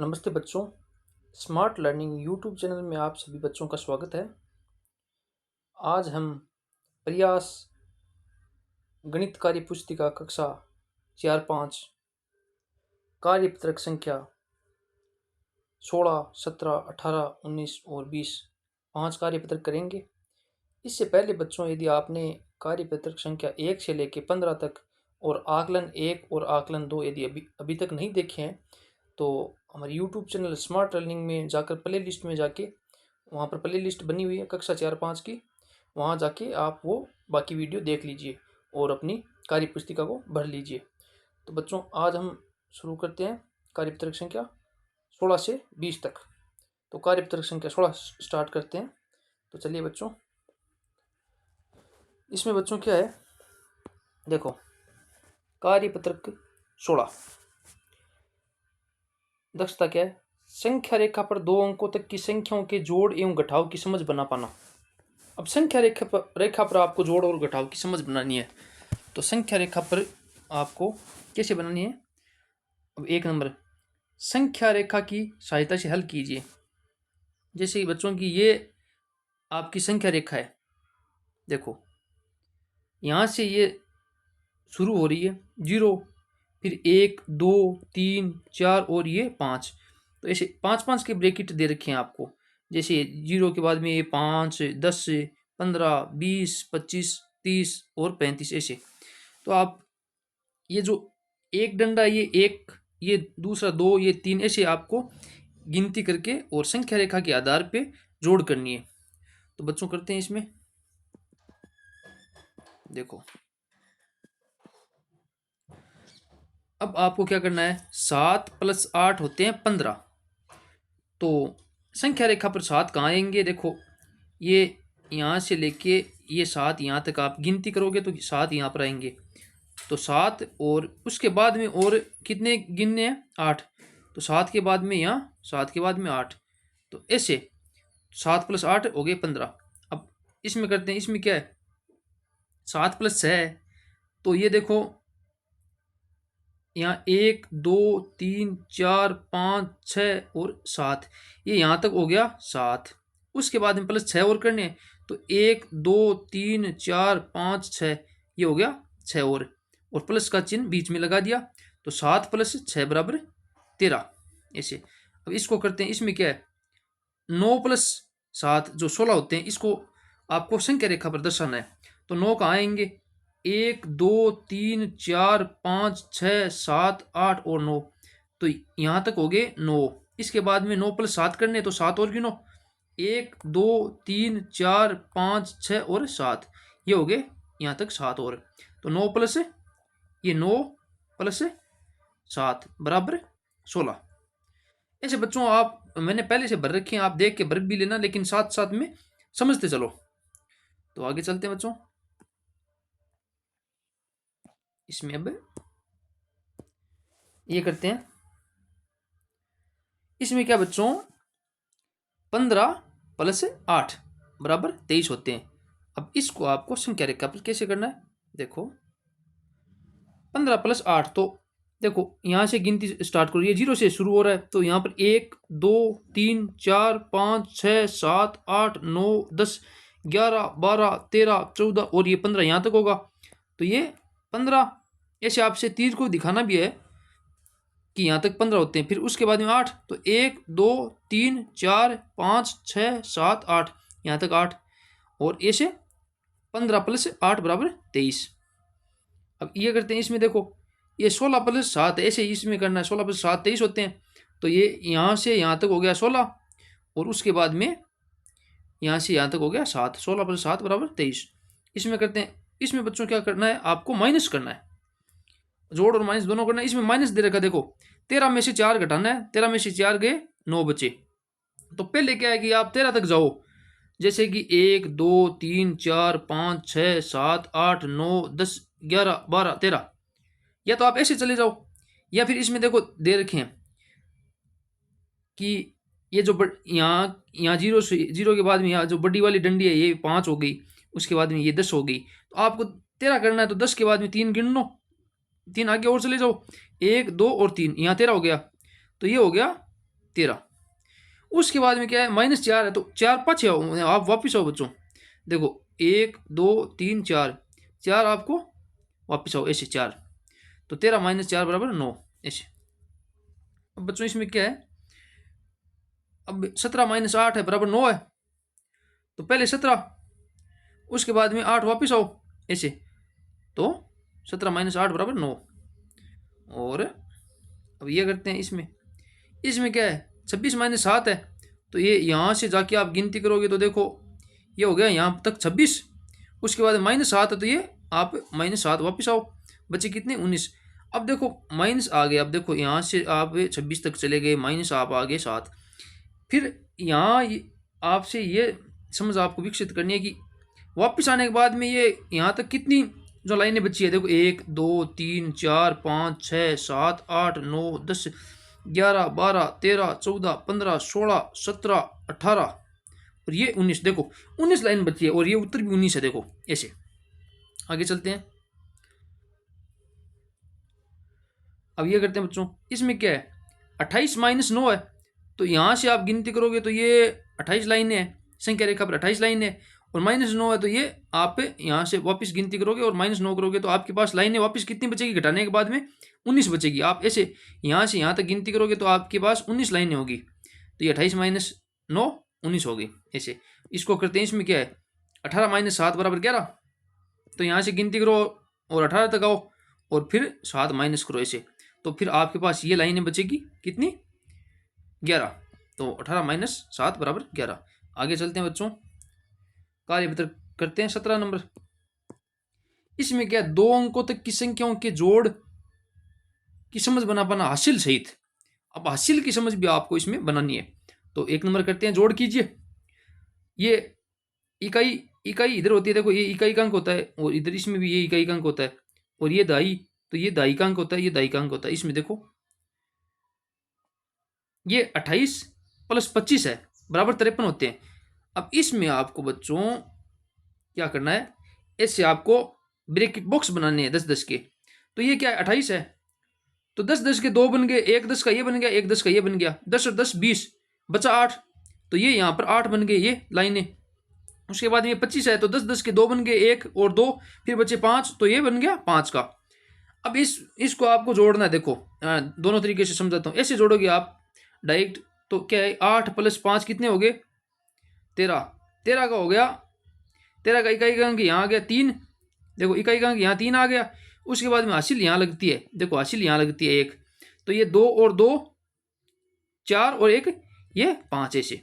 नमस्ते बच्चों, smart learning YouTube channel में आप सभी बच्चों का स्वागत है। आज हम प्रयास गणित कार्य पुस्तिका कक्षा 4-5 कार्यपत्रक संख्या 16, 17, 18, 19 और 20 5 कार्यपत्रक करेंगे। इससे पहले बच्चों, यदि आपने कार्यपत्रक संख्या 1 से लेकर 15 तक और आकलन 1 और आकलन 2 यदि अभी तक नहीं देखे हैं तो हमारे यूट्यूब चैनल स्मार्ट लर्निंग में जाकर प्ले लिस्ट में जाके वहाँ पर प्ले लिस्ट बनी हुई है कक्षा 4-5 की, वहाँ जाके आप वो बाकी वीडियो देख लीजिए और अपनी कार्य पुस्तिका को भर लीजिए। तो बच्चों, आज हम शुरू करते हैं कार्यपत्रक संख्या 16 से 20 तक। तो कार्यपत्रक संख्या 16 स्टार्ट करते हैं। तो चलिए बच्चों, इसमें बच्चों क्या है, देखो कार्यपत्रक 16 दक्षता क्या है, संख्या रेखा पर 2 अंकों तक की संख्याओं के जोड़ एवं घटाव की समझ बना पाना। अब संख्या रेखा पर आपको जोड़ और घटाव की समझ बनानी है। तो संख्या रेखा पर आपको कैसे बनानी है। अब 1 नंबर, संख्या रेखा की सहायता से हल कीजिए। जैसे ही बच्चों की ये आपकी संख्या रेखा है, देखो यहाँ से ये शुरू हो रही है 0, फिर 1, 2, 3, 4 और ये 5। तो ऐसे 5-5 के ब्रैकेट दे रखे हैं आपको। जैसे 0 के बाद में ये 5, 10, 15, 20, 25, 30 और 35 ऐसे। तो आप ये जो एक डंडा, ये 1, ये दूसरा 2, ये 3 ऐसे आपको गिनती करके और संख्या रेखा के आधार पे जोड़ करनी है। तो बच्चों करते हैं इसमें, देखो अब आपको क्या करना है, 7 + 8 होते हैं 15। तो संख्या रेखा पर 7 कहाँ आएंगे, देखो ये यहाँ से लेके ये 7 यहाँ तक आप गिनती करोगे तो 7 यहाँ पर आएंगे। तो 7 और उसके बाद में और कितने गिनने हैं, 8। तो 7 के बाद में यहाँ 7 के बाद में 8। तो ऐसे 7 + 8 हो गए 15। अब इसमें करते हैं, इसमें क्या है, 7 + 6 है। तो ये देखो यहाँ 1, 2, 3, 4, 5, 6 और 7, ये यहाँ तक हो गया 7। उसके बाद में +6 और करने हैं। तो 1, 2, 3, 4, 5, 6, ये हो गया 6 और प्लस का चिन्ह बीच में लगा दिया। तो 7 + 6 = 13 ऐसे। अब इसको करते हैं, इसमें क्या है, 9 + 7 जो 16 होते हैं, इसको आपको संख्या रेखा पर दर्शाना है। तो 9 कहाँ आएंगे, 1, 2, 3, 4, 5, 6, 7, 8 और 9। तो यहाँ तक हो गए 9। इसके बाद में 9 + 7 करने, तो 7 और गिनो, 1, 2, 3, 4, 5, 6 और 7, ये हो गए यहाँ तक 7 और। तो 9 + ये 9 + 7 = 16। ऐसे बच्चों आप, मैंने पहले से भर रखे हैं, आप देख के भर भी लेना, लेकिन साथ साथ में समझते चलो। तो आगे चलते हैं बच्चों, इसमें अब ये करते हैं। इसमें क्या बच्चों, 15 + 8 = 23 होते हैं। अब इसको आपको संख्या रेखा पर कैसे करना है, देखो 15 + 8, तो देखो यहाँ से गिनती स्टार्ट करो, ये 0 से शुरू हो रहा है। तो यहाँ पर 1, 2, 3, 4, 5, 6, 7, 8, 9, 10, 11, 12, 13, 14 और ये 15 यहाँ तक होगा। तो ये 15 ऐसे आपसे तीर को दिखाना भी है कि यहाँ तक 15 होते हैं। फिर उसके बाद में 8, तो 1, 2, 3, 4, 5, 6, 7, 8, यहाँ तक 8 और ऐसे 15 + 8 = 23। अब ये करते हैं, इसमें देखो ये 16 + 7 ऐसे इसमें करना है, 16 + 7 23 होते हैं। तो ये यहाँ से यहाँ तक हो गया 16 और उसके बाद में यहाँ से यहाँ तक हो गया 7। 16 + 7 = 23। इसमें करते हैं, इसमें बच्चों क्या करना है, आपको माइनस करना है, जोड़ और माइनस दोनों करना है। इसमें माइनस दे रखा, देखो 13 में से 4 घटाना है, 13 में से 4 गए 9 बचे। तो पहले क्या है कि आप 13 तक जाओ, जैसे कि 1, 2, 3, 4, 5, 6, 7, 8, 9, 10, 11, 12, 13, या तो आप ऐसे चले जाओ, या फिर इसमें देखो दे रखे हैं कि ये जो यहाँ 0 से 0 के बाद में यहाँ जो बड़ी वाली डंडी है ये 5 हो गई, उसके बाद में ये 10 हो गई। तो आपको 13 करना है, तो 10 के बाद में 3 गिन लो, 3 आगे और चले जाओ, 1, 2 और 3, यहाँ 13 हो गया। तो ये हो गया 13। उसके बाद में क्या है, -4 है, तो 4 पाछे आओ, आप वापिस आओ बच्चों। देखो 1 2 3 4, 4 आपको वापिस आओ ऐसे 4, तो 13 - 4 बराबर 9 ऐसे। अब बच्चों इसमें क्या है, अब 17 - 8 है बराबर 9 है, तो पहले 17, उसके बाद में 8 वापिस आओ ऐसे, तो 17 - 8 बराबर 9। और अब ये करते हैं इसमें, इसमें क्या है 26 - 7 है, तो ये यहाँ से जाके आप गिनती करोगे तो देखो ये हो गया यहाँ तक 26, उसके बाद -7 है, तो ये आप -7 वापस आओ, बचे कितने 19। अब देखो माइनस आ गए, अब देखो यहाँ से आप 26 तक चले गए, माइनस आप आ गए 7। फिर यहाँ आपसे ये समझ आपको विकसित करनी है कि वापस आने के बाद में ये यहाँ तक कितनी जो लाइनें बची है, देखो 1 2 3 4 5 6 7 8 9 10 11 12 13 14 15 16 17 18 और ये 19, देखो 19 लाइन बची है, और ये उत्तर भी 19 है, देखो ऐसे। आगे चलते हैं, अब ये करते हैं बच्चों, इसमें क्या है 28 - 9 है, तो यहाँ से आप गिनती करोगे तो ये 28 लाइनें हैं, संख्या रेखा पर 28 लाइनें है, और -9 है, तो ये आप यहाँ से वापस गिनती करोगे और -9 करोगे तो आपके पास लाइनें वापस कितनी बचेगी, घटाने के बाद में 19 बचेगी। आप ऐसे यहाँ से यहाँ तक गिनती करोगे तो आपके पास 19 लाइनें होगी, तो ये 28 - 9 19 होगी ऐसे। इसको करते हैं, इसमें क्या है 18 - 7 बराबर 11, तो यहाँ से गिनती करो और 18 तक आओ और फिर 7 माइनस करो ऐसे, तो फिर आपके पास ये लाइनें बचेगी कितनी 11, तो 18 - 7 बराबर 11। आगे चलते हैं बच्चों, कार्य वितरण करते हैं 17 नंबर। इसमें क्या 2 अंकों तक की संख्याओं के जोड़ की समझ बना पाना हासिल सहित। अब हासिल की समझ भी आपको इसमें बनानी है, तो 1 नंबर करते हैं, जोड़ कीजिए। ये इकाई इकाई इधर होती है, देखो ये इकाई का अंक होता है, और इधर इसमें भी ये इकाई का अंक होता है, और ये दाई, तो ये दाई का अंक होता है, ये दाई का अंक होता है। इसमें देखो ये 28 + 25 है बराबर 53 होते हैं। अब इसमें आपको बच्चों क्या करना है, इससे आपको ब्रैकेट बॉक्स बनाने हैं 10-10 के। तो ये क्या है 28 है, तो 10-10 के 2 बन गए, एक 10 का ये बन गया, एक 10 का ये बन गया, 10 और 10 20, बचा 8, तो ये यहाँ पर 8 बन गए ये लाइनें। उसके बाद ये 25 है, तो 10-10 के 2 बन गए, 1 और 2, फिर बचे 5, तो ये बन गया 5 का। अब इसको आपको जोड़ना है, देखो दोनों तरीके से समझाता हूँ। ऐसे जोड़ोगे आप डायरेक्ट, तो क्या है 8 + 5 कितने हो गए 13, 13 का हो गया, 13 का इकाई का अंक यहाँ आ गया 3, देखो इकाई का अंक यहाँ 3 आ गया। उसके बाद में हासिल यहाँ लगती है, देखो हासिल यहाँ लगती है 1, तो ये 2 और 2 4 और 1 ये 5 ऐसे।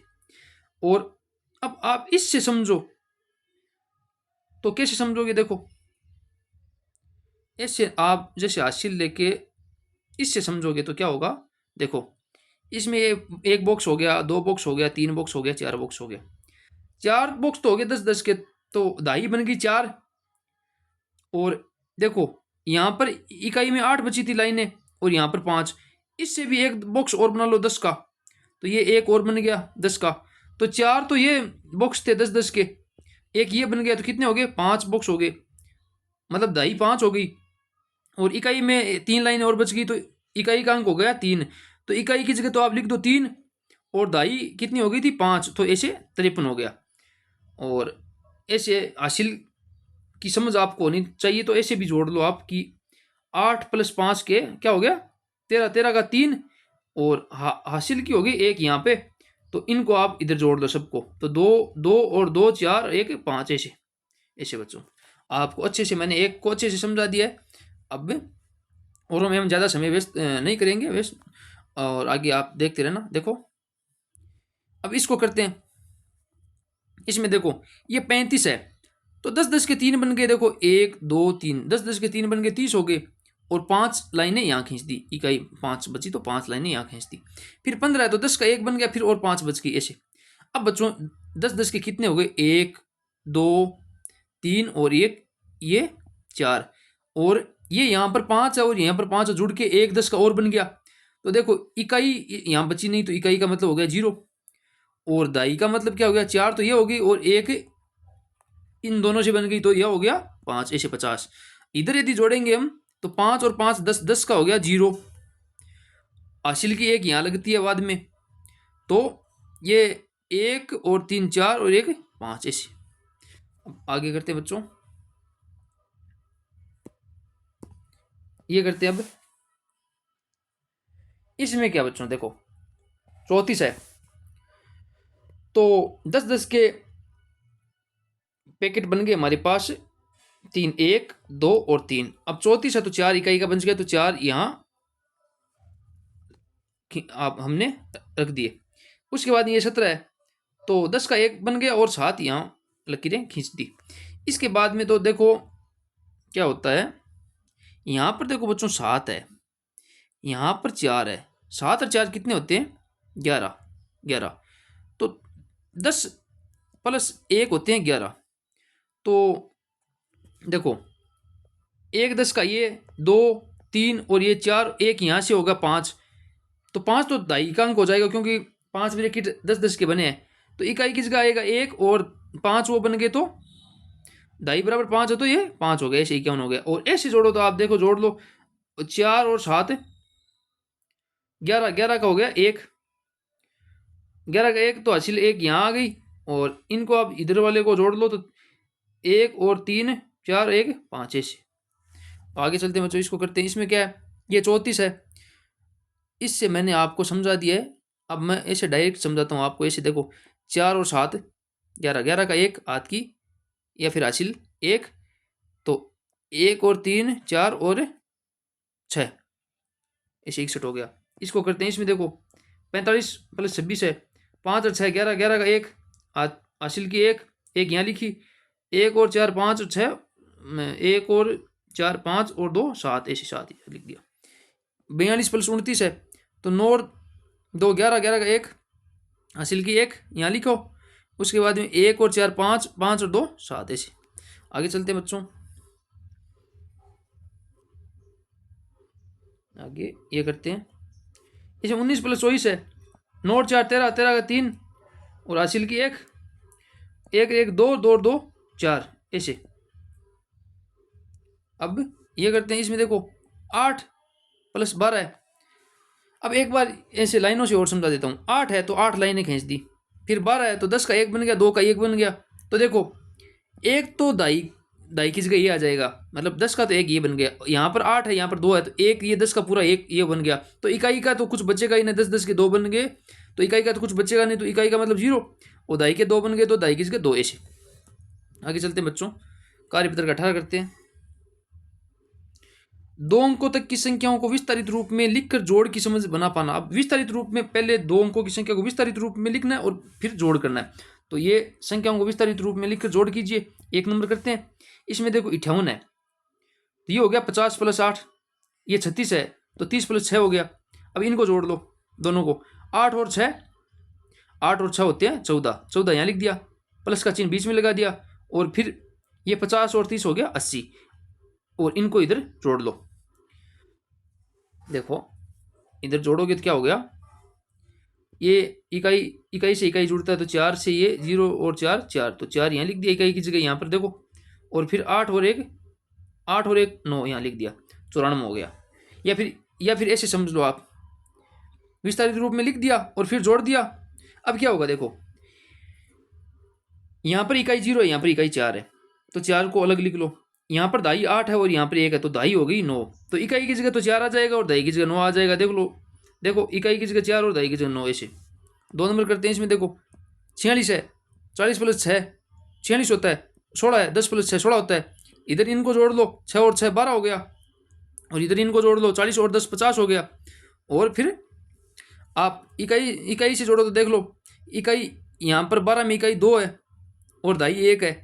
और अब आप इससे समझो तो कैसे समझोगे, देखो ऐसे आप जैसे हासिल लेके इससे समझोगे तो क्या होगा, देखो इसमें ये 1 बॉक्स हो गया, 2 बॉक्स हो गया, 3 बॉक्स हो गया, 4 बॉक्स हो गया। 4 बॉक्स तो हो गए 10-10 के, तो दाई बन गई 4, और देखो यहाँ पर इकाई में 8 बची थी लाइनें, और यहाँ पर 5, इससे भी एक बॉक्स और बना लो 10 का, तो ये एक और बन गया 10 का। तो 4 तो ये बॉक्स थे 10-10 के, एक ये बन गया, तो कितने हो गए 5 बॉक्स हो गए, मतलब दाई 5 हो गई, और इकाई में 3 लाइनें और बच गई, तो इकाई का अंक हो गया 3, तो इकाई की जगह तो आप लिख दो 3, और दाई कितनी हो गई थी 5, तो ऐसे 53 हो गया। और ऐसे हासिल की समझ आपको होनी चाहिए, तो ऐसे भी जोड़ लो आप कि 8 + 5 के क्या हो गया 13, 13 का 3, और हासिल की होगी 1 यहाँ पे, तो इनको आप इधर जोड़ लो सबको, तो 2 2 और 2 4 1 5 ऐसे ऐसे। बच्चों आपको अच्छे से मैंने एक को अच्छे से समझा दिया है, अब और में हम ज़्यादा समय वेस्ट नहीं करेंगे वेस्ट, और आगे आप देखते रहना। देखो अब इसको करते हैं, इसमें देखो ये 35 है, तो 10-10 के 3 बन गए, देखो 1 2 3, 10-10 के 3 बन गए 30 हो गए, और 5 लाइनें यहाँ खींच दी, इकाई 5 बची तो 5 लाइनें यहाँ खींच दी। फिर 15 है, तो 10 का 1 बन गया, फिर और 5 बच गई ऐसे। अब बच्चों 10-10 के कितने हो गए 1 2 3 और 1 ये 4, और ये यहाँ पर 5 है और यहाँ पर 5 जुड़ के 1 10 का और बन गया, तो देखो इकाई यहाँ बची नहीं, तो इकाई का मतलब हो गया 0, और दाई का मतलब क्या हो गया 4, तो ये हो गई, और 1 इन दोनों से बन गई, तो यह हो गया 5 ऐसे 50। इधर यदि जोड़ेंगे हम तो 5 और 5 10, 10 का हो गया 0, हासिल की 1 यहाँ लगती है बाद में, तो ये 1 और 3 4 और 1 5 ऐसे। अब आगे करते हैं बच्चों, ये करते हैं अब। इसमें क्या बच्चों देखो 34 है, तो 10-10 के पैकेट बन गए हमारे पास, 3 1 2 और 3। अब 34 है तो 4 इकाई का बन गया, तो 4 यहाँ आप हमने रख दिए। उसके बाद ये 17 है, तो 10 का 1 बन गया और 7 यहाँ लकीरें खींच दी। इसके बाद में तो देखो क्या होता है, यहाँ पर देखो बच्चों 7 है, यहाँ पर 4 है, 7 और 4 कितने होते हैं 11, 11। तो 10 प्लस 1 होते हैं 11। तो देखो 1 10 का ये 2 3 और ये 4, एक यहाँ से होगा 5, तो 5 तो दाई का अंक हो जाएगा, क्योंकि 5 ब्रैकेट 10-10 के बने हैं। तो इकाई किस का आएगा 1 और 5 वो बन गए, तो दाई बराबर 5 है, तो ये 5 हो गया, ऐसे 51 हो गया। और ऐसे जोड़ो तो आप देखो जोड़ लो, 4 और 7 11, 11 का हो गया 1, 11 का 1 तो हासिल 1 यहाँ आ गई। और इनको आप इधर वाले को जोड़ लो तो 1 और 3 4 1 5 ऐसे। आगे चलते हैं बच्चों, इसको करते हैं। इसमें क्या है, ये 34 है, इससे मैंने आपको समझा दिया है। अब मैं ऐसे डायरेक्ट समझाता हूँ आपको, ऐसे देखो 4 और 7 11, 11 का 1 हाथ की या फिर हासिल 1, तो 1 और 3 4 और 6 ऐसे 61 हो गया। इसको करते हैं, इसमें देखो 45 प्लस 26 है, 5 और 6 11, 11 का 1 हासिल की 1, 1 यहाँ लिखी, 1 और 4 5 और 6, 1 और 4 5 और 2 7 ऐसे 7 लिख दिया। 42 प्लस 29 है, तो 9 और 2 11, 11 का 1 हासिल की 1 यहाँ लिखो। उसके बाद में 1 और 4 5 5 और 2 7 ऐसे। आगे चलते हैं बच्चों, आगे ये करते हैं। इसमें 19 प्लस 24 है, 9 और 4 13, 13 का 3 और हासिल की 1 1 1 2 2 2 4 ऐसे। अब ये करते हैं, इसमें देखो 8 प्लस 12 है। अब एक बार ऐसे लाइनों से और समझा देता हूँ। 8 है तो 8 लाइनें खींच दी, फिर 12 है तो 10 का 1 बन गया, 2 का 1 बन गया। तो देखो एक तो दाई दाई की जगह ये आ जाएगा, मतलब 10 का तो 1 ये बन गया, यहाँ पर 8 है यहाँ पर 2 है, तो एक ये 10 का पूरा 1 ये बन गया। तो इकाई का तो कुछ बचेगा ही नहीं, 10-10 के 2 बन गए, तो इकाई का तो कुछ बचेगा नहीं, तो इकाई का मतलब 0। और दाई के 2 बन गए, तो दाई की जगह 2 ऐसे। आगे चलते हैं बच्चों, कार्यपत्र का 18 करते हैं। 2 अंकों तक की संख्याओं को विस्तारित रूप में लिखकर जोड़ की समझ बना पाना। अब विस्तारित रूप में पहले 2 अंकों की संख्या को विस्तारित रूप में लिखना है और फिर जोड़ करना है। तो ये संख्याओं को विस्तारित रूप में लिखकर जोड़ कीजिए। 1 नंबर करते हैं, इसमें देखो 58 है, तो ये हो गया 50 प्लस 8, ये 36 है, तो 30 प्लस 6 हो गया। अब इनको जोड़ लो दोनों को, 8 और 6, 8 और 6 होते हैं 14, 14 यहाँ लिख दिया, प्लस का चिन्ह बीच में लगा दिया, और फिर ये 50 और 30 हो गया 80, और इनको इधर जोड़ लो। देखो इधर जोड़ोगे तो क्या हो गया, ये इकाई इकाई से इकाई जुड़ता है, तो 4 से ये 0 और 4 4, तो 4 यहाँ लिख दिया इकाई की जगह यहाँ पर देखो, और फिर 8 और 1 9 यहाँ लिख दिया, 94 हो गया। या फिर ऐसे समझ लो आप, विस्तारित रूप में लिख दिया और फिर जोड़ दिया। अब क्या होगा देखो, यहाँ पर इकाई 0 है, यहाँ पर इकाई 4 है, तो 4 को अलग लिख लो। यहाँ पर दाई 8 है और यहाँ पर 1 है, तो दाई हो गई 9, तो इकाई की जगह तो 4 आ जाएगा और दाई की जगह 9 आ जाएगा। देख लो, देखो इकाई की जगह 4 और दाई की जगह 9 ऐसे। 2 नंबर करते हैं, इसमें देखो 46 है, 40 प्लस 6 46 होता है, 16 है, 10 प्लस 6 16 होता है, इधर इनको जोड़ लो, 6 और 6 12 हो गया, और इधर इनको जोड़ लो, 40 और 10 50 हो गया। और फिर आप इकाई इकाई से जोड़ो तो देख लो, इकाई यहाँ पर 12 में इकाई 2 है और दाई 1 है,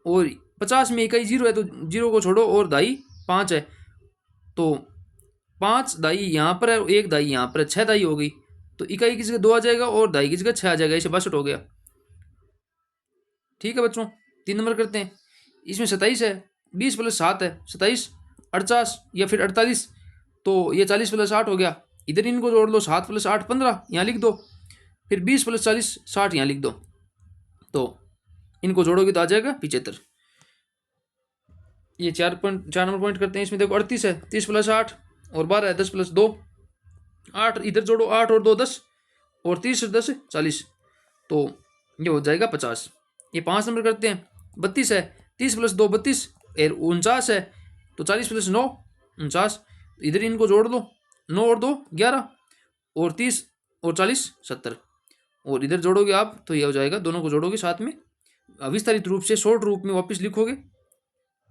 और 50 में इकाई 0 है, तो 0 को छोड़ो और दाई 5 है, तो 5 दाई यहाँ पर है, 1 दाई यहाँ पर है, 6 दाई हो गई, तो इकाई की जगह 2 आ जाएगा और दाई की जगह 6 आ जाएगा, इसे 62 हो गया। ठीक है बच्चों, 3 नंबर करते हैं। इसमें 27 है, 20 प्लस 7 है 27, 48 या फिर 48, तो ये 40 प्लस 8 हो गया, इधर इनको जोड़ लो, 7 प्लस 8 15 यहाँ लिख दो, फिर 20 प्लस 40 60 यहाँ लिख दो, तो इनको जोड़ोगे तो आ जाएगा 75। ये 4 नंबर पॉइंट करते हैं। इसमें देखो 38 है, 30 प्लस 8 और 12 है, 10 प्लस 2 8, इधर जोड़ो 8 और 2 10, और 30 और 10 40, तो ये हो जाएगा 50। ये 5 नंबर करते हैं। 32 है, 30 प्लस 2 32, 49 है, तो 40 प्लस 9 49, इधर इनको जोड़ दो, 9 और 2 11, और 30 और 40 70, और इधर जोड़ोगे आप तो ये हो जाएगा, दोनों को जोड़ोगे साथ में विस्तारित रूप से, शॉर्ट रूप में वापस लिखोगे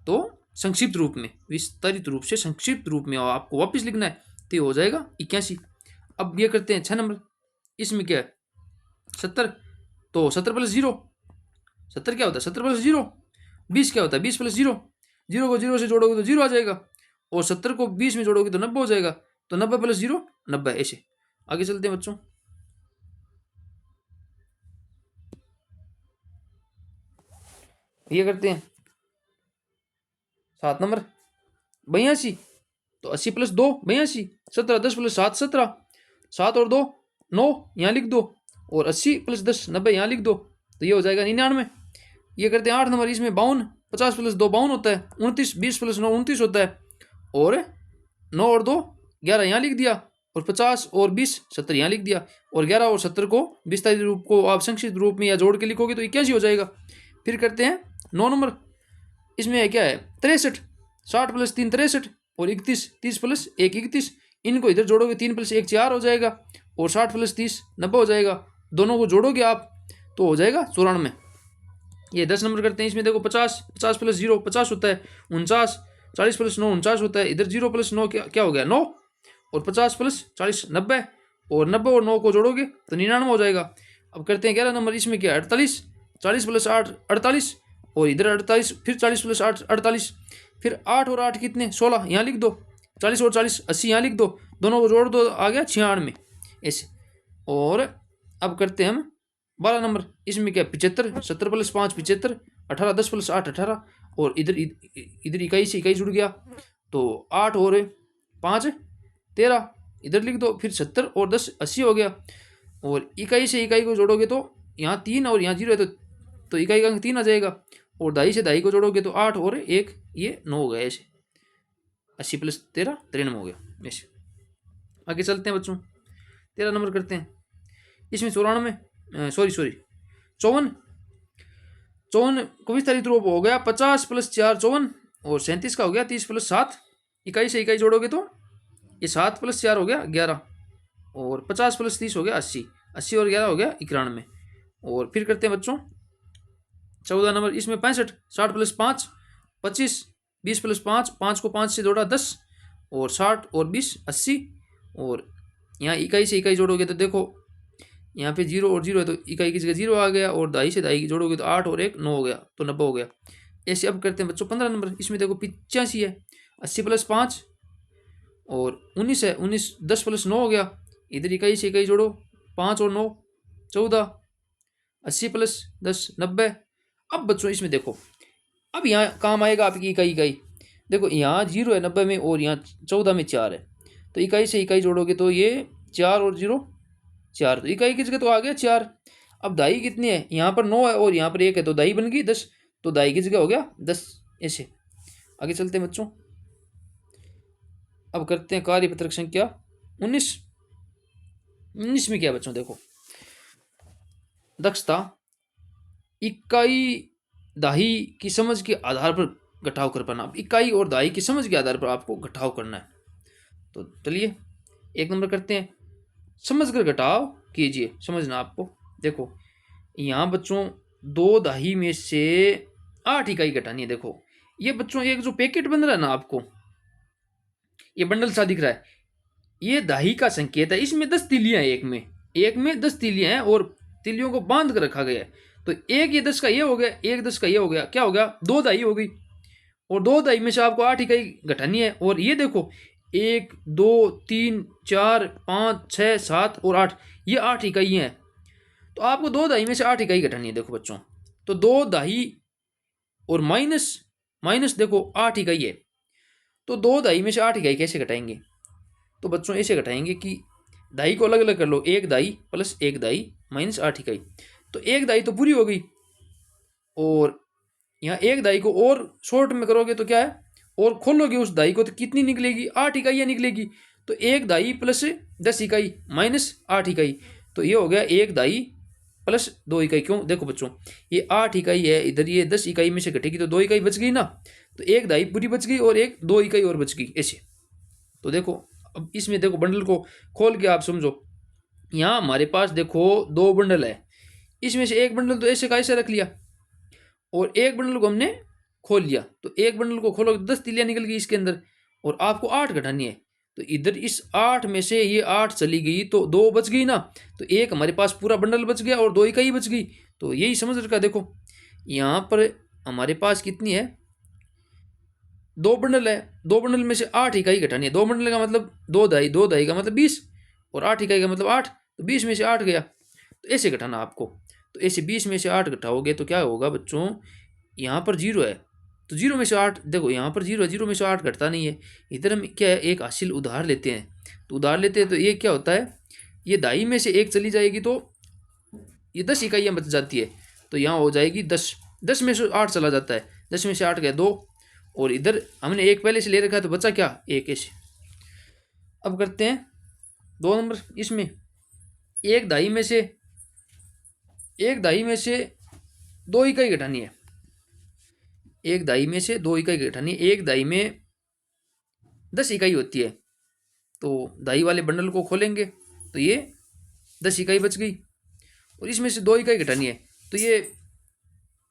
तो संक्षिप्त रूप में, विस्तारित रूप से संक्षिप्त रूप में आपको वापस लिखना है, तो ये हो जाएगा 81। अब ये करते हैं 6 नंबर। इसमें क्या है 70, तो 70 प्लस 0, 70 क्या होता है 70 प्लस 0, 20 क्या होता है 20 प्लस 0, 0 को 0 से जोड़ोगे तो 0 आ जाएगा, और 70 को 20 में जोड़ोगे तो 90 हो जाएगा, तो 90 प्लस 0 90। ऐसे आगे चलते हैं बच्चों। ये करते हैं 7 नंबर 82, तो 80 प्लस 2 82, 17 10 प्लस 7 17, 7 और 2 9 यहाँ लिख दो, और 80 प्लस 10 90 यहाँ लिख दो, तो ये हो जाएगा 99। ये करते हैं 8 नंबर। इसमें 52, 50 प्लस 2 52 होता है, 29 20 प्लस 9 29 होता है, और 9 और 2 11 यहाँ लिख दिया, और 50 और 20 70 यहाँ लिख दिया, और 11 और 70 को विस्तारित रूप को आप संक्षिप्त रूप में या जोड़ के लिखोगे तो 81 हो जाएगा। फिर करते हैं 9 नंबर। इसमें क्या है 63, 60 प्लस 3 63, और 31 30 प्लस 1 31, इनको इधर जोड़ोगे 3 प्लस 1 4 हो जाएगा, और 60 प्लस 30 90 हो जाएगा, दोनों को जोड़ोगे आप तो हो जाएगा 94। ये 10 नंबर करते हैं। इसमें देखो 50 50 प्लस 0 50 होता है, 49 40 प्लस 9 49 होता है, इधर 0 प्लस 9 क्या हो गया 9, और 50 प्लस 40 90, और 90 और 9 को जोड़ोगे तो 99 हो जाएगा। अब करते हैं 11 नंबर। इसमें क्या 48, 40 प्लस 8 48, और इधर 48, फिर 40 प्लस 8 48, फिर 8 और 8 कितने 16 यहाँ लिख दो, 40 और 40 80 यहाँ लिख दो, दोनों को जोड़ दो आ गया 96 ऐसे। और अब करते हैं हम 12 नंबर। इसमें क्या 75, 70 प्लस 5 75, 18 10 प्लस 8 18, और इधर इधर इकाई से इकाई जुड़ गया, तो 8 और 5 13 इधर लिख दो, फिर 70 और 10 80 हो गया, और इकाई से इकाई को जोड़ोगे तो यहाँ 3 और यहाँ 0 है, तो इकाई का 3 आ जाएगा, और दाई से दाई को जोड़ोगे तो 8 और 1 ये 9 हो गया ऐसे, 80 प्लस 13 93 हो गया ऐसे। आगे चलते हैं बच्चों 13 नंबर करते हैं। इसमें 94 सॉरी 54 को विस्तारित रूप हो गया 50 प्लस 4 54, और 37 का हो गया 30 प्लस 7, इकाई से इकाई जोड़ोगे तो ये 7 प्लस 4 हो गया 11, और 50 प्लस 30 हो गया 80, 80 और 11 हो गया 91। और फिर करते हैं बच्चों 14 नंबर। इसमें 65, 60 प्लस 5 25, 20 प्लस 5 5 को 5 से जोड़ा 10, और 60 और 20 80, और यहाँ इकाई से इकाई जोड़ोगे तो देखो यहाँ पे 0 और 0 है, तो इकाई की जगह 0 आ गया, और दाई से दाई जोड़ोगे तो 8 और 1 9 हो गया, तो 90 हो गया ऐसे। अब करते हैं बच्चों 15 नंबर। इसमें देखो 85 है, 80 प्लस 5 और 19 है, 19 10 प्लस 9 हो गया, इधर इकाई से इकाई जोड़ो 5 और 9 14, 80 प्लस 10 90। अब बच्चों इसमें देखो अब यहाँ काम आएगा आपकी इकाई इकाई, देखो यहाँ 0 है 90 में, और यहाँ 14 में 4 है, तो इकाई से इकाई जोड़ोगे तो ये 4 और 0 4, तो इकाई की जगह तो आ गया 4। अब दाई कितनी है यहाँ पर 9 है, और यहाँ पर 1 है, तो दाई बन गई 10, तो दाई की जगह हो गया 10 ऐसे। आगे चलते हैं बच्चों। अब करते हैं कार्यपत्रक संख्या 19। 19 में क्या बच्चों देखो दक्षता इकाई दाही की समझ के आधार पर घटाव कर पाना। इकाई और दाही की समझ के आधार पर आपको घटाव करना है, तो चलिए 1 नंबर करते हैं। समझ कर घटाव कीजिए, समझना आपको। देखो यहाँ बच्चों 2 दाही में से 8 इकाई घटानी है। देखो ये बच्चों एक जो पैकेट बन रहा है ना, आपको ये बंडल सा दिख रहा है, ये दाही का संकेत है। इसमें 10 तिलियां हैं, एक में 10 तिलियां हैं, और तिलियों को बांध कर रखा गया है, तो एक ये 10 का ये हो गया, एक 10 का ये हो गया, क्या हो गया 2 दाही हो गई, और 2 दाही में से आपको 8 इकाई घटानी है। और ये देखो 1 2 3 4 5 6 7 और 8, ये 8 इकाई हैं, तो आपको 2 दाही में से 8 इकाई घटानी है। देखो बच्चों तो 2 दाही और माइनस देखो 8 इकाई है, तो 2 दाही में से 8 इकाई कैसे घटाएंगे, तो बच्चों ऐसे घटाएंगे कि दाही को अलग अलग कर लो, 1 दाही प्लस 1 दाही माइनस 8 इकाई, तो 1 दाही तो पूरी हो गई, और यहाँ 1 दाही को और शॉर्ट में करोगे तो क्या है, और खोलोगे उस दाही को तो कितनी निकलेगी 8 इकाइयाँ निकलेगी, तो 1 दाही प्लस 10 इकाई माइनस 8 इकाई, तो ये हो गया 1 दाई प्लस 2 इकाई। क्यों, देखो बच्चों ये 8 इकाई है, इधर ये 10 इकाई में से घटेगी तो 2 इकाई बच गई ना, तो 1 दाई पूरी बच गई और 2 इकाई और बच गई ऐसे। तो देखो अब इसमें देखो बंडल को खोल के आप समझो, यहाँ हमारे पास देखो 2 बंडल है, इसमें से एक बंडल तो ऐसे का ऐसे रख लिया और एक बंडल को हमने खोल लिया, तो एक बंडल को खोलो 10 तिलियां निकल गई इसके अंदर और आपको 8 घटानी है। तो इधर इस 8 में से ये 8 चली गई तो 2 बच गई ना, तो एक हमारे पास पूरा बंडल बच गया और 2 इकाई बच गई। तो यही समझ रखा, देखो यहाँ पर हमारे पास कितनी है, 2 बंडल है, 2 बंडल में से 8 इकाई घटानी है। 2 बंडल का मतलब 2 दाई, 2 दाई का मतलब 20 और 8 इकाई का मतलब 8, तो 20 में से 8 गया, तो ऐसे घटाना आपको। तो ऐसे 20 में से 8 घटाओगे तो क्या होगा बच्चों, यहाँ पर 0 है तो 0 में से 8, देखो यहाँ पर 0 है, 0 में से 8 घटता नहीं है। इधर हम क्या है, एक हासिल उधार लेते हैं, तो उधार लेते हैं तो ये क्या होता है, ये दाई में से एक चली जाएगी तो ये 10 इकाइयाँ बच जाती है, तो यहाँ हो जाएगी 10, 10 में से 8 चला जाता है, 10 में से 8 गया 2 और इधर हमने एक पहले से ले रखा है तो बचा क्या, एक ऐसे। अब करते हैं 2 नंबर, इसमें एक दाई में से 2 इकाई घटानी है, एक दाई में से 2 इकाई घटानी है। एक दाई में 10 इकाई होती है, तो दाई वाले बंडल को खोलेंगे तो ये 10 इकाई बच गई और इसमें से 2 इकाई घटानी है, तो ये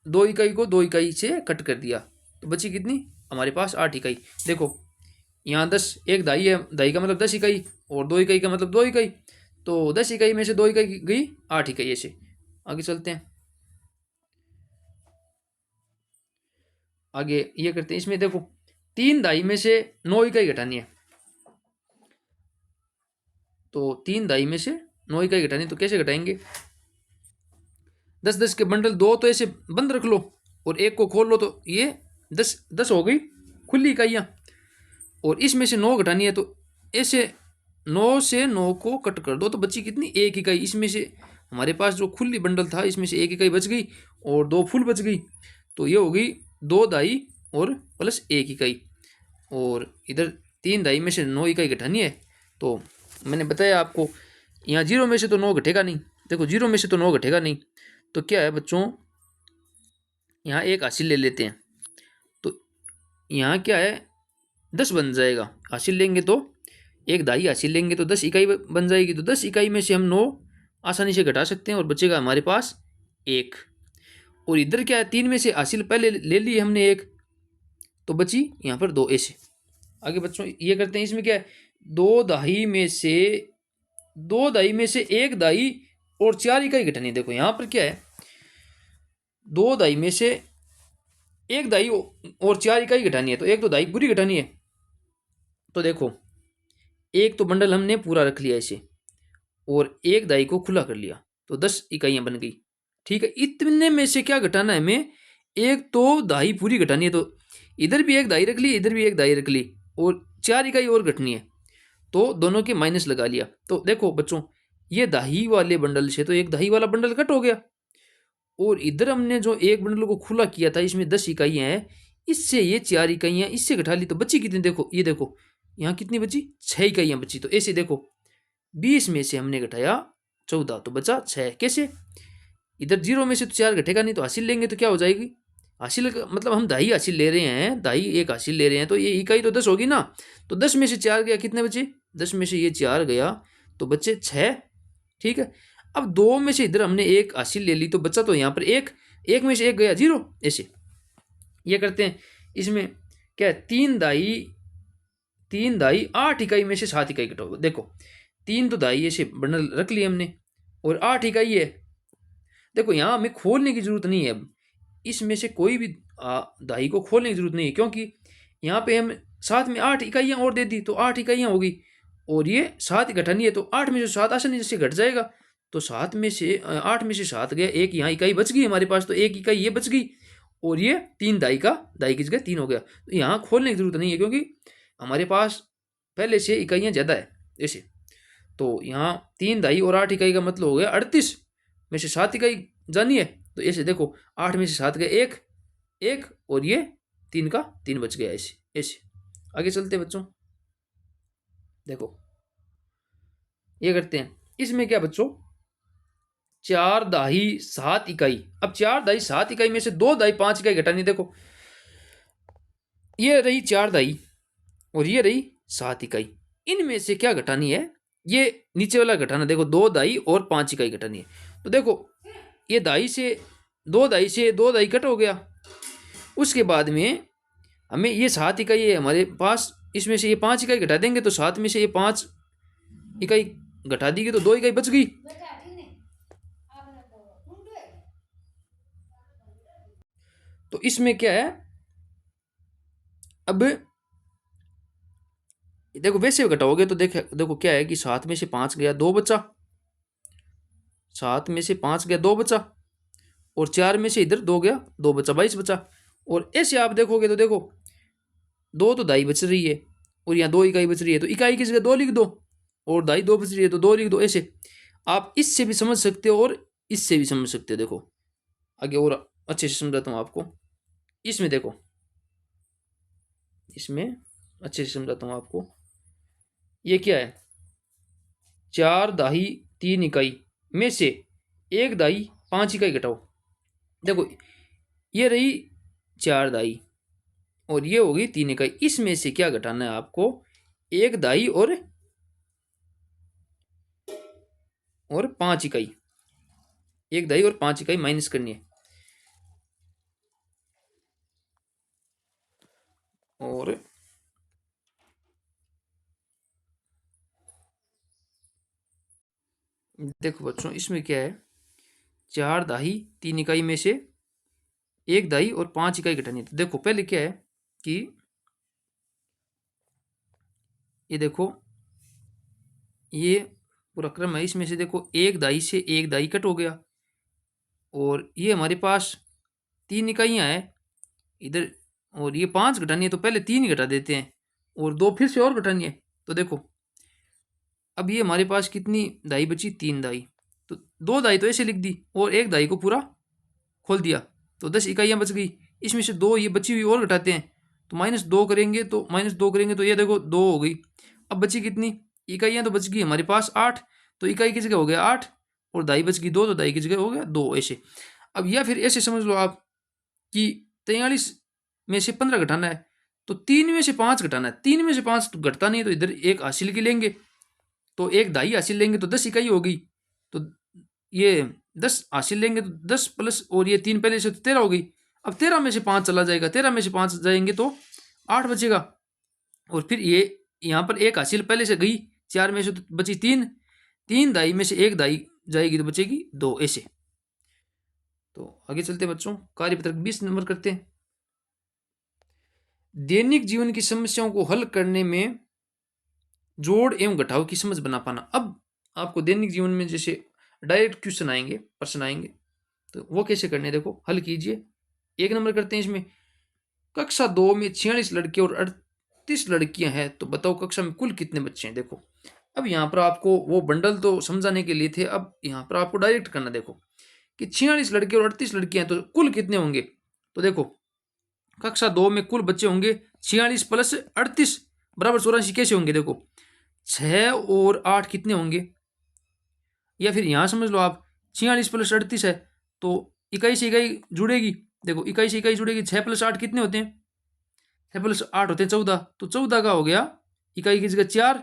2 इकाई को 2 इकाई से कट कर दिया तो बची कितनी हमारे पास 8 इकाई। देखो यहाँ 10, एक दाई है, दाई का मतलब 10 इकाई और 2 इकाई का मतलब 2 इकाई, तो 10 इकाई में से 2 इकाई गई 8 इकाई ऐसे। आगे चलते हैं, आगे ये करते हैं, इसमें देखो 3 दाई में से 9 इकाई घटानी है, तो 3 दाई में से 9 इकाई घटानी, तो कैसे घटाएंगे, 10-10 के बंडल, 2 तो ऐसे बंद रख लो और एक को खोल लो, तो ये 10 हो गई खुली इकाइयाँ और इसमें से 9 घटानी है, तो ऐसे 9 से 9 को कट कर दो तो बची कितनी 1 इकाई। इसमें से हमारे पास जो खुली बंडल था इसमें से 1 इकाई बच गई और 2 फुल बच गई, तो ये हो गई 2 दाई और प्लस 1 इकाई। और इधर 3 दाई में से 9 इकाई घटानी है, तो मैंने बताया आपको यहाँ 0 में से तो 9 घटेगा नहीं, देखो 0 में से तो 9 घटेगा नहीं, तो क्या है बच्चों, यहाँ एक हासिल ले लेते हैं, तो यहाँ क्या है 10 बन जाएगा, हासिल लेंगे तो एक दाई हासिल लेंगे तो 10 इकाई बन जाएगी, तो 10 इकाई में से हम 9 आसानी से घटा सकते हैं और बचेगा हमारे पास 1। और इधर क्या है 3 में से हासिल पहले ले ली हमने 1, तो बची यहाँ पर 2 ऐसे। आगे बच्चों ये करते हैं, इसमें क्या है 2 दाई में से 1 दाई और 4 इकाई घटानी है। देखो यहाँ पर क्या है 2 दाई में से 1 दाई और 4 इकाई घटानी है, तो एक तो दाई पूरी घटानी है, तो देखो एक तो बंडल हमने पूरा रख लिया ऐसे और 1 दाई को खुला कर लिया, तो 10 इकाइयाँ बन गई। ठीक है, इतने में से क्या घटाना है हमें, एक तो दाई पूरी घटानी है, तो इधर भी 1 दाई रख ली, इधर भी 1 दाई रख ली और 4 इकाई और घटनी है, तो दोनों के माइनस लगा लिया। तो देखो बच्चों ये दाई वाले बंडल से तो एक दाई वाला बंडल कट हो गया और इधर हमने जो एक बंडल को खुला किया था इसमें 10 इकाइयाँ हैं, इससे ये 4 इकाइयाँ इससे घटा ली, तो बची कितनी, देखो ये देखो यहाँ कितनी बची 6 इकाइयाँ बची। तो ऐसे देखो 20 में से हमने घटाया 14 तो बचा 6, कैसे, इधर 0 में से तो 4 घटेगा नहीं, तो हासिल लेंगे तो क्या हो जाएगी, हासिल मतलब हम दाई हासिल ले रहे हैं, दाई एक हासिल ले रहे हैं, तो ये इकाई तो 10 होगी ना, तो 10 में से 4 गया कितने बचे, 10 में से ये 4 गया तो बचे 6। ठीक है, अब 2 में से इधर हमने 1 हासिल ले ली तो बचा तो यहाँ पर 1, 1 में से 1 गया 0 ऐसे। ये करते हैं, इसमें क्या है 3 दाई 8 इकाई में से 7 इकाई घटाओगे। देखो 3 तो दाई ऐसे बंडल रख लिए हमने और 8 इकाई है, देखो यहाँ हमें खोलने की जरूरत नहीं है, अब इसमें से कोई भी दाई को खोलने की जरूरत नहीं है, क्योंकि यहाँ पे हम साथ में 8 इकाइयाँ और दे दी तो 8 इकाइयाँ होगी और ये 7 घटानी है, तो 8 में से 7 आसानी से घट जाएगा, तो 8 में से 7 गया, एक यहाँ इकाई बच गई हमारे पास, तो 1 इकाई ये बच गई और ये 3 दाई की जगह 3 हो गया, तो यहाँ खोलने की जरूरत नहीं है क्योंकि हमारे पास पहले से इकाइयाँ ज़्यादा है ऐसे। तो यहाँ 3 दाई और 8 इकाई का मतलब हो गया 38 में से 7 इकाई जानी है, तो ऐसे देखो 8 में से 7 गए 1 और ये 3 का 3 बच गया ऐसे ऐसे। आगे चलते हैं बच्चों, देखो ये करते हैं, इसमें क्या बच्चों 4/7 इकाई। अब 4/7 इकाई में से 2/5 इकाई घटानी। देखो ये रही 4/2 और ये रही 7 इकाई। इनमें से क्या घटानी है? ये नीचे वाला घटाना। देखो 2/2 और 5 इकाई घटानी है। तो देखो ये दाई से 2/2 कट हो गया। उसके बाद में हमें ये 7 इकाई है हमारे पास, इसमें से ये 5 इकाई घटा देंगे तो 7 में से ये 5 इकाई घटा दी गई तो 2 इकाई बच गई। तो इसमें क्या है, अब देखो वैसे घटाओगे तो देखो क्या है कि 7 में से 5 गया 2 बचा, 7 में से 5 गया 2 बचा, और 4 में से इधर 2 गया 2 बचा, 22 बचा। और ऐसे आप देखोगे तो देखो 2 तो 2.5 बच रही है और यहाँ 2 इकाई बच रही है, तो इकाई की जगह 2 लिख दो, और 2.5 बच रही है तो 2 लिख दो। ऐसे आप इससे भी समझ सकते हो और इससे भी समझ सकते हो। देखो आगे और अच्छे से समझाता हूँ आपको। इसमें देखो, इसमें अच्छे से समझाता हूँ आपको। ये क्या है, 4/3 इकाई में से 1/5 इकाई घटाओ। देखो ये रही 4/2 और ये होगी 3 इकाई। इसमें से क्या घटाना है आपको? 1/2 और 5 इकाई, 1/2 और 5 इकाई माइनस करनी है। और देखो बच्चों इसमें क्या है, 4/3 इकाई में से 1/2 और 5 इकाई घटानी है। तो देखो पहले क्या है कि ये देखो ये पूरा क्रम है, इसमें से देखो 1/2 से 1/2 कट हो गया, और ये हमारे पास 3 इकाइयाँ हैं इधर, और ये 5 घटानी है तो पहले 3 ही घटा देते हैं, और 2 फिर से और घटानी है। तो देखो अब ये हमारे पास कितनी दाई बची? 3 दाई। तो 2 दाई तो ऐसे लिख दी और 1 दाई को पूरा खोल दिया तो 10 इकाइयाँ बच गई। इसमें से 2 ये बची हुई और घटाते हैं तो -2 करेंगे तो ये देखो 2 हो गई। अब बची कितनी इकाइयाँ? तो बच गई हमारे पास 8। तो इकाई की जगह हो गया 8 और दाई बच गई 2, तो दाई की जगह हो गया 2। ऐसे अब या फिर ऐसे समझ लो आप कि 43 में से 15 घटाना है तो 3 में से 5 घटाना है। 3 में से 5 तो घटता नहीं, तो इधर एक हासिल की लेंगे तो 1/2 हासिल लेंगे तो 10 इकाई हो गई। तो ये 10 हासिल लेंगे तो 10 प्लस और ये 3 पहले से तो 13 हो गई। अब 13 में से 5 चला जाएगा, 13 में से 5 जाएंगे तो 8 बचेगा। और फिर ये यहाँ पर एक हासिल पहले से गई, 4 में से तो बची 3, 3 दाई में से 1 दाई जाएगी तो बचेगी 2। ऐसे तो आगे चलते हैं बच्चों, कार्यपत्रक 20 नंबर करते हैं। दैनिक जीवन की समस्याओं को हल करने में जोड़ एवं घटाव की समझ बना पाना। अब आपको दैनिक जीवन में जैसे डायरेक्ट क्वेश्चन आएंगे, प्रश्न आएंगे, तो वो कैसे करने देखो, हल कीजिए। 1 नंबर करते हैं इसमें, कक्षा 2 में 46 लड़के और 38 लड़कियां हैं, तो बताओ कक्षा में कुल कितने बच्चे हैं। देखो अब यहाँ पर आपको वो बंडल तो समझाने के लिए थे, अब यहाँ पर आपको डायरेक्ट करना। देखो कि 46 लड़के और 38 लड़कियां हैं तो कुल कितने होंगे। तो देखो कक्षा 2 में कुल बच्चे होंगे 46 प्लस 38 बराबर 84। कैसे होंगे? देखो 6 और 8 कितने होंगे, या फिर यहाँ समझ लो आप 46 प्लस 38 है तो इकाई से इकाई जुड़ेगी। देखो इकाई से इकाई जुड़ेगी, 6 प्लस 8 कितने होते हैं? 6 प्लस 8 होते हैं 14। तो 14 का हो गया इकाई की जगह 4,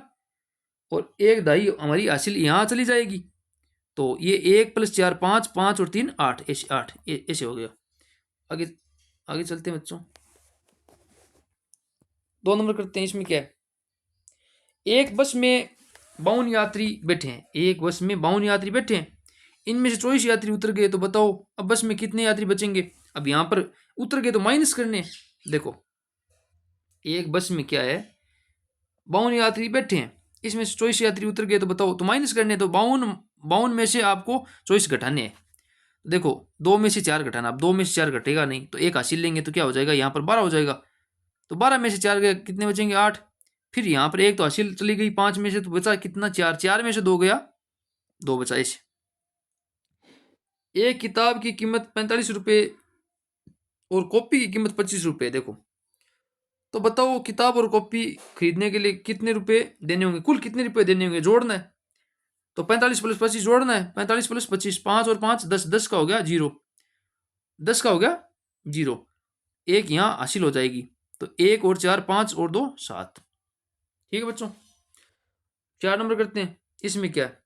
और 1/2 हमारी हासिल यहाँ चली जाएगी। तो ये 1 प्लस 4 5, 5 और 3 8, ऐसे 8 ऐसे हो गया। आगे आगे चलते हैं बच्चों, 2 नंबर करते हैं। इसमें क्या है, एक बस में 52 यात्री बैठे हैं, एक बस में 52 यात्री बैठे हैं, इनमें से 24 यात्री उतर गए, तो बताओ अब बस में कितने यात्री बचेंगे। अब यहाँ पर उतर गए तो माइनस करने। देखो एक बस में क्या है, 52 यात्री बैठे हैं, इसमें से 24 यात्री उतर गए, तो बताओ तो माइनस करने। तो 52 में से आपको 24 घटाने हैं। देखो 2 में से 4 घटाना, अब 2 में से 4 घटेगा नहीं तो एक हासिल लेंगे तो क्या हो जाएगा, यहाँ पर 12 हो जाएगा। तो 12 में से 4 गए कितने बचेंगे 8। फिर यहाँ पर एक तो हासिल चली गई 5 में से, तो बचा कितना 4, 4 में से 2 गया 2 बचा। ऐसे एक किताब की कीमत 45 रुपये और कॉपी की कीमत 25 रुपये। देखो तो बताओ किताब और कॉपी खरीदने के लिए कितने रुपए देने होंगे, कुल कितने रुपए देने होंगे, जोड़ना है। तो 45 प्लस 25 जोड़ना है। 45 प्लस 25, 5 और 5 10, 10 का हो गया 0, 10 का हो गया 0, एक यहाँ हासिल हो जाएगी। तो 1 और 4 5 और 2 7। ठीक है बच्चों, 4 नंबर करते हैं। इसमें क्या है,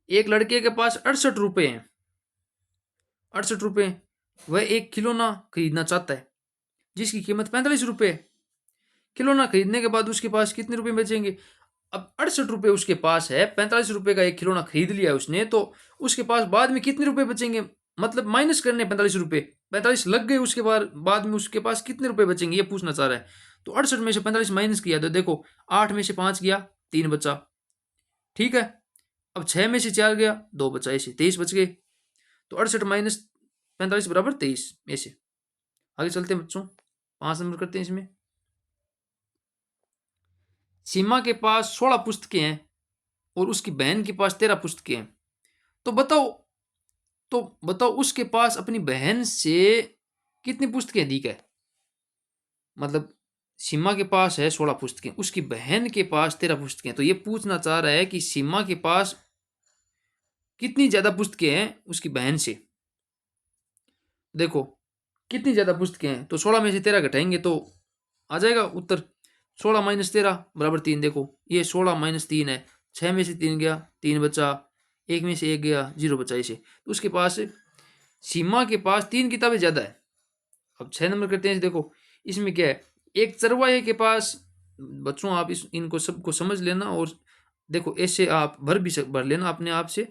एक लड़के के पास 68 रुपए हैं, 68 रुपए, वह एक खिलौना खरीदना चाहता है जिसकी कीमत 45 रुपए है। खिलौना खरीदने के बाद उसके पास कितने रुपए बचेंगे। अब 68 रुपए उसके पास है, 45 रुपए का एक खिलौना खरीद लिया उसने, तो उसके पास बाद में कितने रुपए बचेंगे, मतलब माइनस करने 45 रुपए, 45 लग गए, उसके बाद में उसके पास कितने रुपए बचेंगे ये पूछना चाह रहा है। तो 68 में से 45 माइनस किया तो देखो 8 में से 5 गया 3 बचा। ठीक है, अब 6 में से 4 गया 2 बचा, ऐसे 23 बच गए। तो 68 माइनस 45 बराबर 23। ऐसे आगे चलते हैं बच्चों, 5 नंबर करते हैं इसमें। सीमा के पास 16 पुस्तकें हैं और उसकी बहन के पास 13 पुस्तकें हैं। तो बताओ, उसके पास अपनी बहन से कितनी पुस्तकें अधिक है। मतलब सीमा के पास है 16 पुस्तकें, उसकी बहन के पास 13 पुस्तकें, तो ये पूछना चाह रहा है कि सीमा के पास कितनी ज्यादा पुस्तकें हैं उसकी बहन से। देखो कितनी ज्यादा पुस्तकें हैं, तो 16 में से 13 घटाएंगे तो आ जाएगा उत्तर। 16 माइनस 13 बराबर 3। देखो ये 16 माइनस 3 है, 6 में से 3 गया 3 बचा, 1 में से 1 गया 0 बचा, इसे तो उसके पास, सीमा के पास 3 किताबें ज्यादा है। अब 6 नंबर करते हैं। देखो इसमें क्या है, एक चरवाहे के पास, बच्चों आप इनको सबको समझ लेना, और देखो ऐसे आप भर लेना अपने आप से।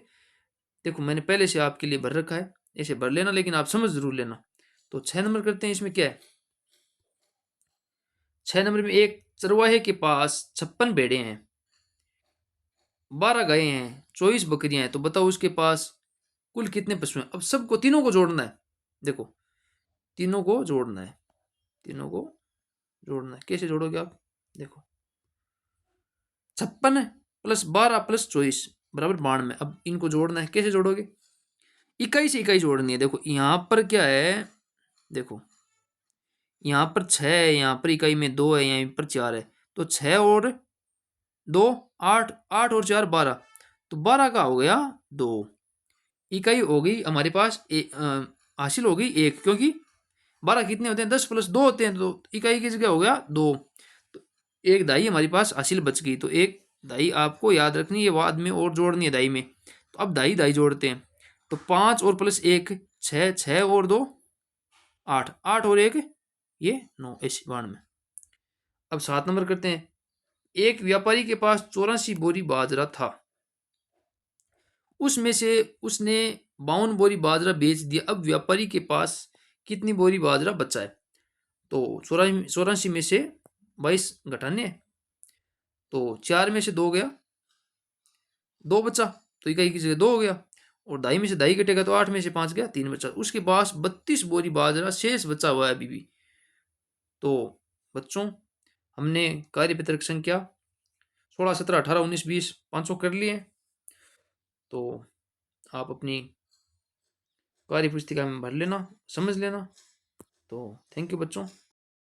देखो मैंने पहले से आपके लिए भर रखा है, ऐसे भर लेना, लेकिन आप समझ जरूर लेना। तो 6 नंबर करते हैं। इसमें क्या है, 6 नंबर में एक चरवाहे के पास 56 भेड़े हैं, 12 गायें हैं, 24 बकरियां हैं। तो बताओ उसके पास कुल कितने पशु हैं। अब सबको, तीनों को जोड़ना है। देखो तीनों को जोड़ना है, तीनों को जोड़ना है। कैसे जोड़ोगे आप, देखो 56 प्लस 12 प्लस 24 बराबर 92। अब इनको जोड़ना है, कैसे जोड़ोगे, इकाई से इकाई जोड़नी है। देखो यहाँ पर क्या है, देखो यहाँ पर 6 है, यहाँ पर इकाई में 2 है, यहाँ पर 4 है, तो 6 और 2 8, 8 और 4 12, तो 12 का हो गया 2। इकाई हो गई हमारे पास हासिल हो गई 1, क्योंकि 12 कितने होते हैं, 10 प्लस 2 होते हैं, तो इकाई की जगह हो गया 2। तो एक दाई हमारे पास हासिल बच गई। तो एक दाई आपको याद रखनी है, बाद में और जोड़नी है दाई में। तो अब दाई दाई जोड़ते हैं, तो 5 और प्लस 1 6, 6 और 2 8, 8 और 1 ये 9, ऐसे 92। अब 7 नंबर करते हैं। एक व्यापारी के पास 84 बोरी बाजरा था, उसमें से उसने 52 बोरी बाजरा बेच दिया। अब व्यापारी के पास कितनी बोरी बाजरा बचा है। तो 84 में से 22 घटाने हैं, तो 4 में से 2 गया 2 बचा, तो इकाई की जगह 2 हो गया, और दाई में से दाई कटेगा तो 8 में से 5 गया 3 बचा। उसके पास 32 बोरी बाजरा शेष बचा हुआ है अभी भी। तो बच्चों हमने कार्यपत्रक संख्या 16 17 18 19 20 500 कर लिए। तो आप अपनी कार्य पुस्तिका में भर लेना, समझ लेना। तो थैंक यू बच्चों।